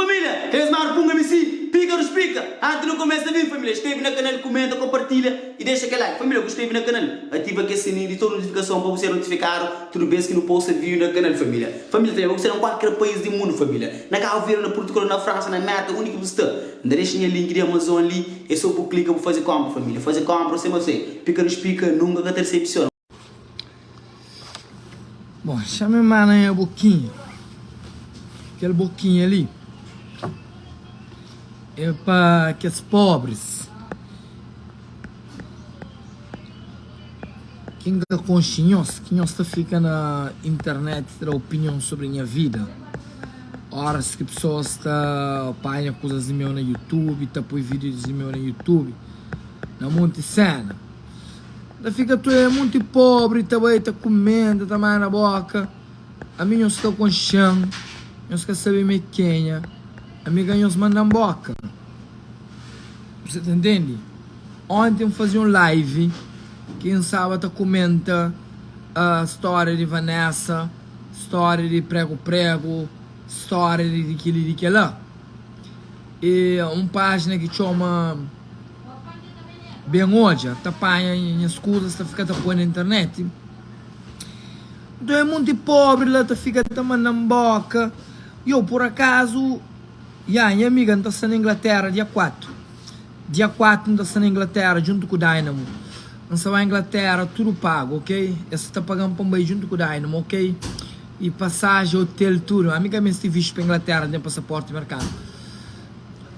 família, eles mais punga-me sim, pica ou pica. Antes não começa a vir, família. Esteve no canal, comenta, compartilha e deixa aquele like. Família, gostei no canal. Ativa aquele sininho e toda notificação para você notificar tudo bem que não possa vir no canal, família. Família, também você não qualquer país do mundo, família. Na Calveira, na Portugal, na França, na Meta, onde que você está. Deixa o link de Amazon ali. É só para clicar para fazer compra, família. Fazer compra, você. Pica ou pica, nunca vai ter decepção. Bom, chama a mano aí a boquinha. Aquele boquinha ali é para aqueles pobres. Quem é consciência, quem está fica na internet ter opinião sobre a minha vida. Horas que pessoas está apanham coisas de meu no YouTube, tá põe vídeos de meu no YouTube, na monte cena. Da fica tu é muito pobre, também tá comendo, tá mais na boca. A mim eu estou com chão, eu quero saber me quenha. A mim ganhou mandam boca. Você entende? Ontem eu fazia um live, quem sabe tá comenta a história de Vanessa, história de prego, história de que lá. E uma página que chama bem hoje, tá apanha as coisas, tá ficando põe na internet. Então é muito pobre lá, tá ficando mandando boca. E eu, por acaso, minha amiga está na Inglaterra, dia 4. Dia 4 está na Inglaterra, junto com o Dynamo. Não se vai à Inglaterra, tudo pago, ok? Essa está pagando para um junto com o Dynamo, ok? E passagem, hotel, tudo. A amiga minha esteve para a Inglaterra, tem passaporte mercado.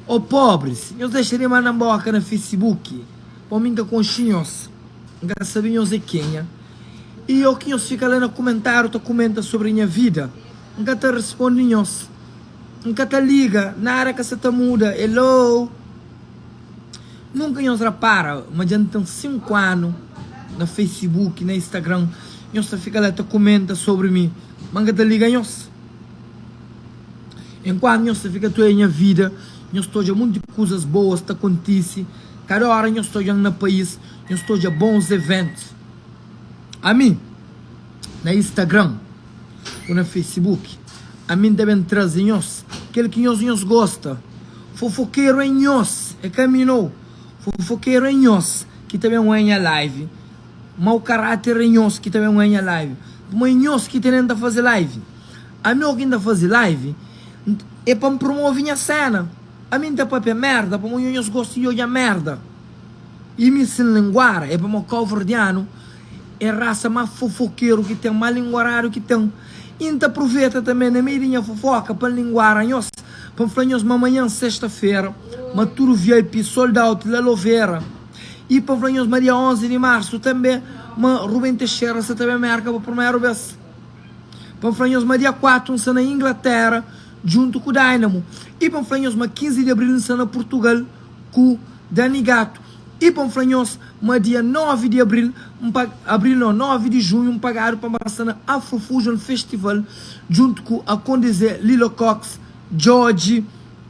Ô pobres, eu deixaria mandar boca no Facebook. Para mim que consciência, não sabia eu quem é. E eu que fica lá no comentário, tu comenta sobre a minha vida. Nunca te responde, nunca te liga, nada que você te muda, hello. Nunca nos repara, mas já tem 5 anos no Facebook, no Instagram, você fica lá, te comenta sobre mim, mas nunca te liga, enquanto você fica tu em minha vida, eu estou já muitas coisas boas que acontecem, cada hora eu estou já no país, eu estou já bons eventos. A mim, no Instagram, ou no Facebook, a mim devem trazer aquele que nós gosta, fofoqueiro em nós, é caminhou, fofoqueiro em nós, que também é a live, mau caráter em nós, que também é a live, mas nós que tenta fazer live, a mim que ainda fazer live, é para me promover a cena, a mim tá para merda, para mim nós gostam de merda, e me se linguar, é para me calverdiano, é raça mais fofoqueiro que tem, mais linguarário que tem. E então aproveita também na meirinha fofoca para linguar a nós, para falar nós amanhã, sexta-feira, maturo VIP, sold out, La Loveira. E para falar nós dia 11 de março também, Rubem Teixeira, você também marca para a primeira vez. Para falar nós dia 4, na Inglaterra, junto com o Dynamo. E para falar nós 15 de abril, na Portugal, com o Dani Gato. E para nós, no dia 9 de abril, 9 de junho, pagaram para a Afrofusion Festival, junto com a Condizé, Lilo Cox, George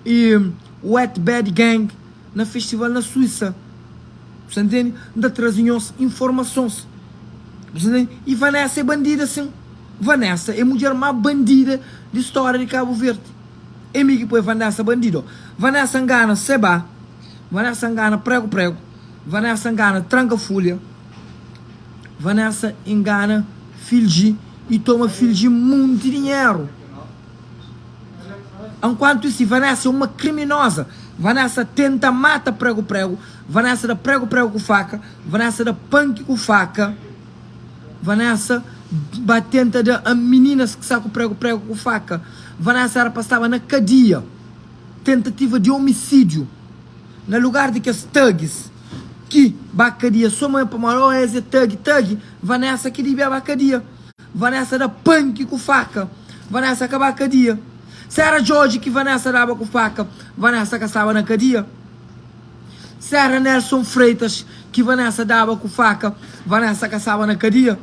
e Wet Bad Gang, na festival na Suíça. Você entende? Da trazem-nos informações. Você entende? E Vanessa é bandida, sim. Vanessa é a mulher mais bandida de história de Cabo Verde. É mim que põe Vanessa bandido. Vanessa engana Seba. Vanessa engana prego. Vanessa engana tranca-folha. Vanessa engana Filgi e toma Filgi muito dinheiro. Enquanto isso, Vanessa é uma criminosa. Vanessa tenta matar prego. Vanessa dá prego com faca. Vanessa dá punk com faca. Vanessa batenta de meninas que sacam prego com faca. Vanessa era passava na cadeia. Tentativa de homicídio. No lugar de que as thugs que bacadia, sua mãe para uma é thug, Vanessa que devia bacadia, Vanessa da punk com faca, Vanessa com bacadia. Se era George que Vanessa dava com faca, Vanessa caçava na cadeia. Se era Nelson Freitas que Vanessa dava com faca, Vanessa caçava na cadeia.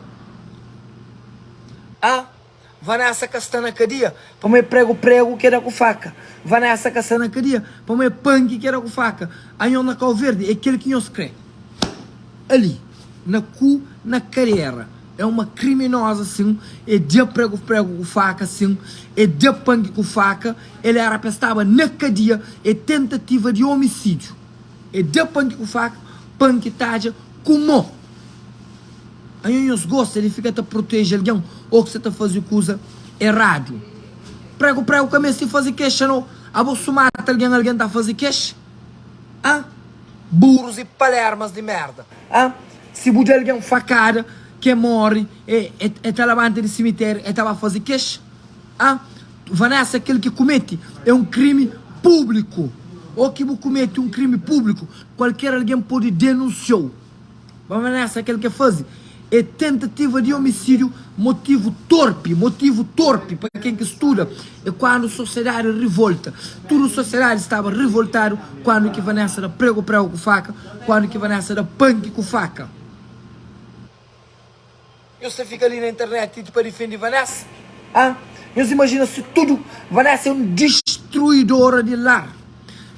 Vanessa caçava na cadeia, para mim prego que era com faca. Vanessa caçava na cadeia, para mim punk que era com faca. Aí na Cal Verde é aquele que nós crê. Ali, na carreira, é uma criminosa, assim, é de prego com faca, assim, é de punk com faca, ele era estava na cadeia, é tentativa de homicídio, é de punk com faca, punk taja, como? Aí os gostos, ele fica a proteger alguém, ou que você está fazendo coisa errado. Prego, começa a fazer queixa, não? A você mata alguém está a fazer queixa? Ah? Burros e palermas de merda. Ah? Se bude alguém facada, que morre, está lá dentro do cemitério, e estava a fazer queixa? Ah? Vanessa, aquele que comete, é um crime público. Ou que comete um crime público, qualquer alguém pode denunciar. Vanessa, aquele que faz, é tentativa de homicídio, motivo torpe, para quem que estuda, é quando a sociedade revolta. Toda a sociedade estava revoltado quando que Vanessa era prego com faca, quando que Vanessa era punk com faca. E você fica ali na internet para defender Vanessa? Ah? Você imagina se tudo, Vanessa é um destruidora de lar,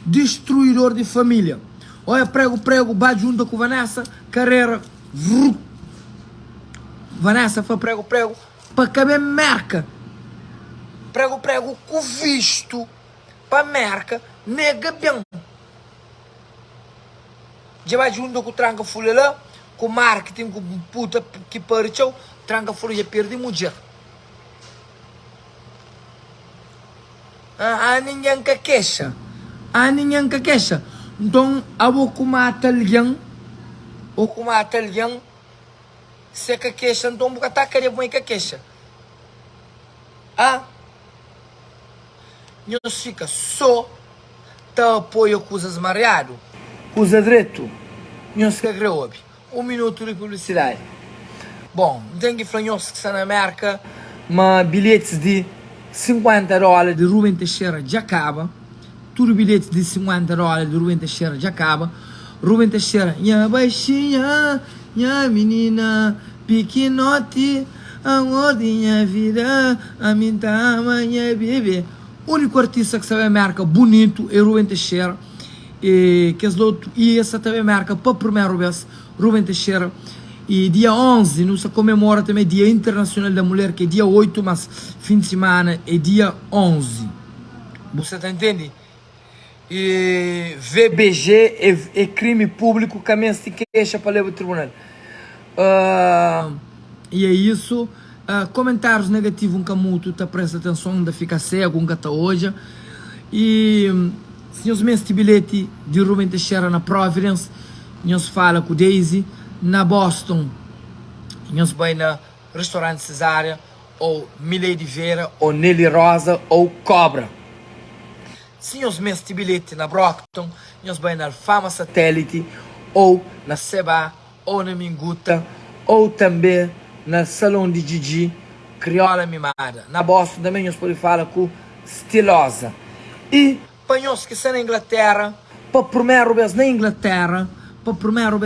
destruidor de família. Olha, prego, vai junto com Vanessa, carreira, Vanessa foi prego, para caber merca. Prego, com visto, para merca, nega bem. Já vai junto com o tranca folha lá, com marketing, com puta que partiu, tranca folha já perde mulher. Ninguém que queixa. Então, eu vou matar alguém, se que queixa, então vou estar querendo muito que queixa. Não fica só tá apoio coisas mareado, coisa direito. Não se agrega. 1 minuto de publicidade. Bom, tem que falar que está na América, mas bilhetes de $50 de Rubem Teixeira já acaba. Tudo bilhetes de $50 de Rubem Teixeira já acaba. Rubem Teixeira, minha baixinha, minha menina, pequenote, amor de minha vida, a minha dama, minha bebê. O único artista que sabe a marca bonito é Rubem Teixeira. E essa também marca para a primeira vez, Rubem Teixeira. E dia 11, nós comemora também Dia Internacional da Mulher, que é dia 8, mas fim de semana é dia 11. Você tá entendendo? E VBG é crime público, caminho se queixa para levar ao tribunal. E é isso. Comentários negativos, um camuto, tá presta atenção, ainda fica cego, um tá hoje. E se nós este bilhete de Rubem Teixeira na Providence, nós fala com Daisy. Na Boston, nós vai na Restaurante Cesária, ou Milady Vera, ou Nelly Rosa, ou Cobra. Se nós este bilhete na Brockton, nós vai na Fama Satélite, ou na Seba, ou na Minguta, ou também na Salão de Gigi, Crioula Mimada. Na Boston também nós podemos falar com Stilosa. E para nós que estão na Inglaterra, para a primeira vez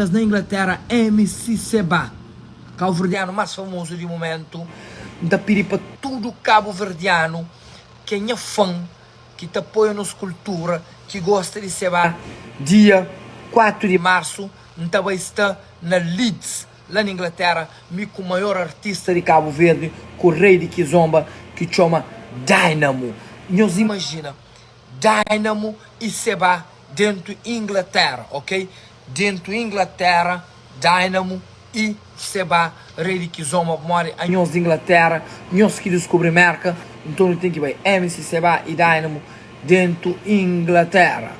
na Inglaterra, MC Seba, cabo-verdiano mais famoso de momento, da pedir para todo cabo-verdiano que é fã, que te apoia na cultura, que gosta de Seba, dia 4 de março, então vai estar na Leeds, lá na Inglaterra, com o maior artista de Cabo Verde, com o rei de Kizomba, que chama Dynamo. Nós imagina, Dynamo e Seba dentro da Inglaterra, ok? Dentro da Inglaterra, Dynamo e Seba, rei de Kizomba, mora em nós Inglaterra, nós que descobre marca, então tem que ver MC Seba e Dynamo dentro da Inglaterra.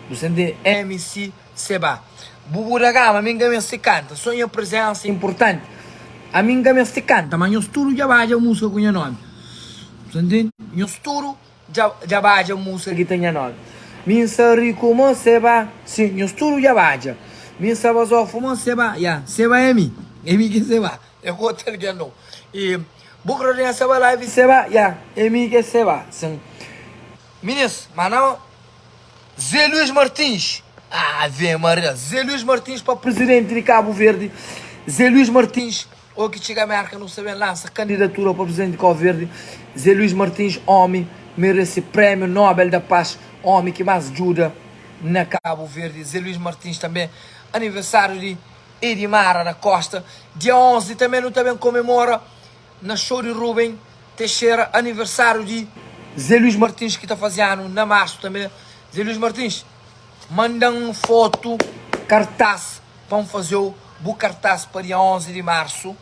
Você entende? MC Seba. Bubu da Gama, a minha se canta, sua presença é importante. A minha se canta, mas nós tudo já vai a música com o nome. Você entende? Nós tudo já vai a música que tem nome. Minha rico mo Seba, sim, nós tudo já vai. Minha sabazofo mo Seba, Seba é mim que Seba, eu vou ter que não. E Bucro de Seba live Seba, é mim que Seba, sim. Meninos, mas não, Zé Luís Martins. Ave Maria, Zé Luís Martins para presidente de Cabo Verde. Zé Luís Martins, ou que chega a marca, não sabem, lança candidatura para presidente de Cabo Verde. Zé Luís Martins, homem, merece prêmio Nobel da Paz, homem que mais ajuda na Cabo Verde. Zé Luís Martins também, aniversário de Edmara da Costa. Dia 11 também não também comemora na show de Rubem Teixeira, aniversário de Zé Luís Martins, que está fazendo na março também. Zé Luís Martins, manda uma foto, cartaz, vamos fazer o cartaz para dia 11 de março,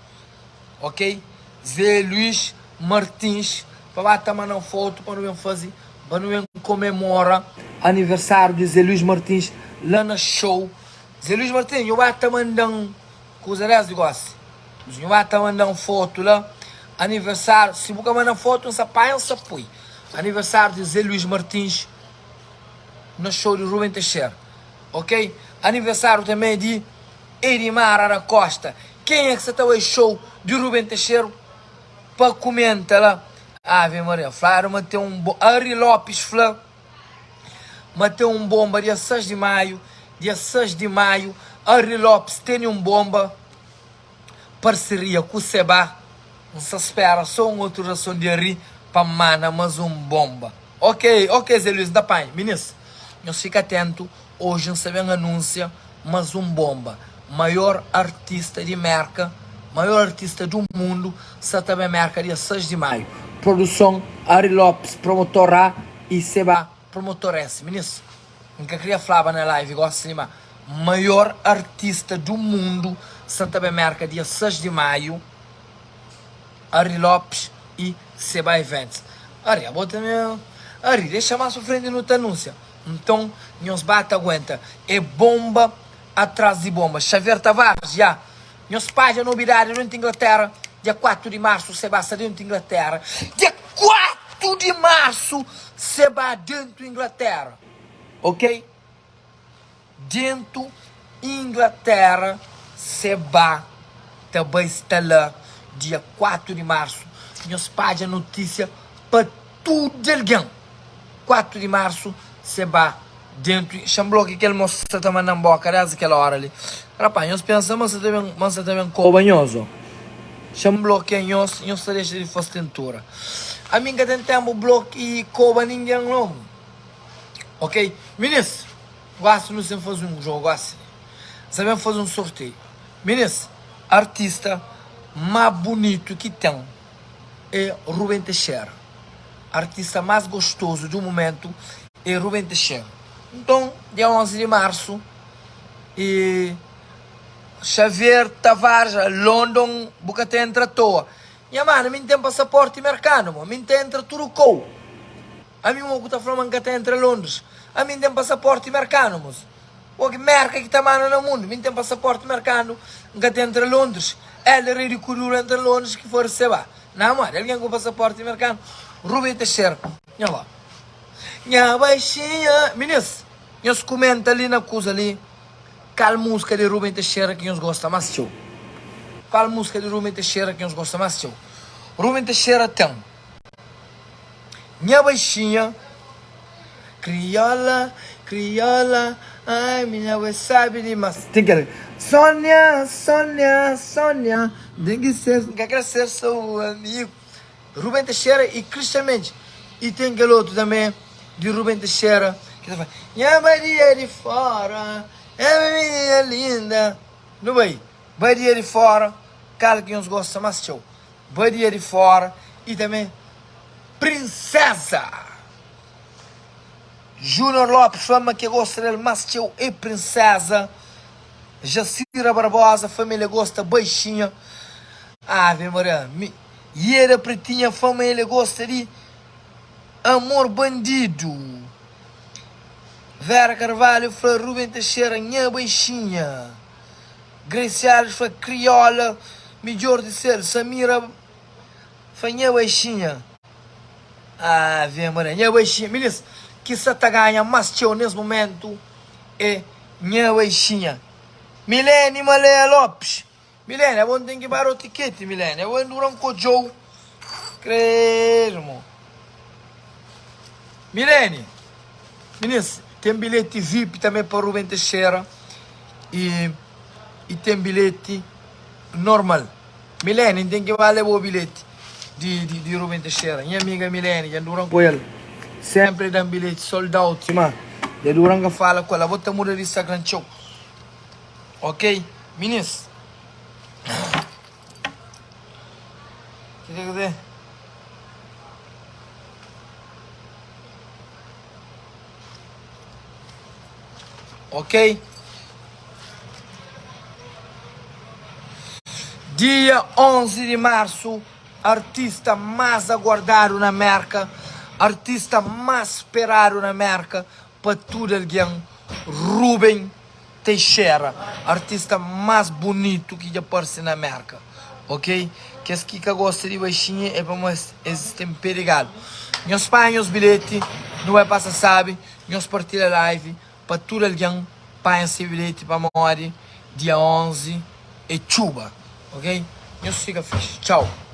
ok? Zé Luís Martins, para bater uma foto, para não fazer, para não comemorar aniversário de Zé Luís Martins lá na show. Zé Luís Martins, eu vou estar mandando coisa dessa negócio. Eu vou estar mandando foto lá, aniversário, se você mandar foto, não se apoia. Aniversário de Zé Luís Martins no show de Rubem Teixeira, ok? Aniversário também de Edmara da Costa. Quem é que está no show de Rubem Teixeira? Para comentar lá. Ave Maria, falaram, matei Ari Lopes, falaram, matei bomba dia 6 de maio. Dia 6 de maio, Ari Lopes tem bomba. Parceria com o Seba. Não se espera só uma outra ração de Ari para mana mais bomba. Ok, Zé Luís, da pai, ministro. Nós fica atento, hoje não sabemos anúncio, mas bomba. Maior artista de merca, maior artista do mundo, se também merca dia 6 de maio. Produção Ari Lopes, promotor A e Seba, promotor S. Ministro, nunca queria falar na live, gosto de mais. Maior artista do mundo, Santa Bemerca, dia 6 de maio, Ari Lopes e Seba Events. Ari, Ari, deixa mais frente no anúncio. Então, nós bate aguenta. É bomba atrás de bomba. Xavier Tavares, já. Nós pais a novidade dentro da Inglaterra. Dia 4 de março, Seba está dentro da Inglaterra. Dia 4 de março, Seba dentro da Inglaterra. Ok? Dentro da Inglaterra, Seba também está lá. Dia 4 de março. Nós pais a notícia para tudo alguém. 4 de março, Seba dentro. Chamou que aquele moço está mandando boca desde aquela hora ali. Rapaz, nós pensamos que também cobanhoso. Chamou que nós deixa de fazer tentura. A mim que tentamos bloco e coba ninguém não. Ok? Ministro, gosto de não fazer jogo, gosto. Sabemos fazer sorteio. Ministro, artista mais bonito que tem é Rubem Teixeira. Artista mais gostoso do momento é Rubem Teixeira. Então, dia 11 de março, e Xavier Tavares, London, Bucate entra à toa. Minha mãe, não tem passaporte americano, não tem entra Turcou. A mim, o que está falando que tem entra Londres. A mim tem passaporte americano, mas o que merca que está mano no mundo, não tem passaporte americano, que tem entra Londres. Ela é ridículo entre Londres que for receber. Não, mano, alguém com passaporte americano. Rubem Teixeira, olha lá. Minha baixinha, ministro, nós comenta ali na coisa ali, qual música de Rubem Teixeira que nós gosta mais show. Qual música de Rubem Teixeira que nós gosta mais show. Rubem Teixeira tem Minha baixinha, criola, criola, ai minha mãe sabe demais. Tem que Sônia, Sônia, Sônia, tem que ser seu amigo. Rubem Teixeira e Christian Mendes. E tem aquele outro também, de Rubem Teixeira, que tá falando, minha Maria de fora, é minha linda. Não vai? Badia de fora, cara que nos gosta mais show. Badia de fora e também Princesa. Júnior Lopes, fama que gosta dele mais show e Princesa. Jacira Barbosa, família gosta baixinha. Ave Maria, Iera Pretinha, família gosta de Amor Bandido. Vera Carvalho, foi Rubem Teixeira, minha baixinha. Grace Alves, foi Criola, melhor de ser. Samira, foi minha baixinha. Ave Maria, minha baixinha. Ministro, que se está ganhando mais show nesse momento é minha baixinha. Milene Malé Lopes. Milene, é bom ter que parar o ticket, Milene. É bom durar um cojou. Creio. Milene, ministro, tem bilhete VIP também para Rubem Teixeira. E tem bilhete normal. Milene, tem que valer o bilhete de Rubem Teixeira. Minha amiga Milene, já duram com ela. Sempre dá bilhete sold out, já duram que fala com ela. Vou te mudar de Instagram show. Ok? Meninas. Cadê? Ok? Dia 11 de março, artista mais aguardado na América, artista mais esperado na América, para tudo alguém, Rubem Teixeira, artista mais bonito que já aparece na América, ok? Que as que gosta de baixinha é para nós existem perigo. Nós pagamos os bilhetes, não é passar sabe, nós partilhamos a live, para tudo alguém, paga esse bilhete para morrer, dia 11 e chuva. Ok? Nós fica fixe. Tchau.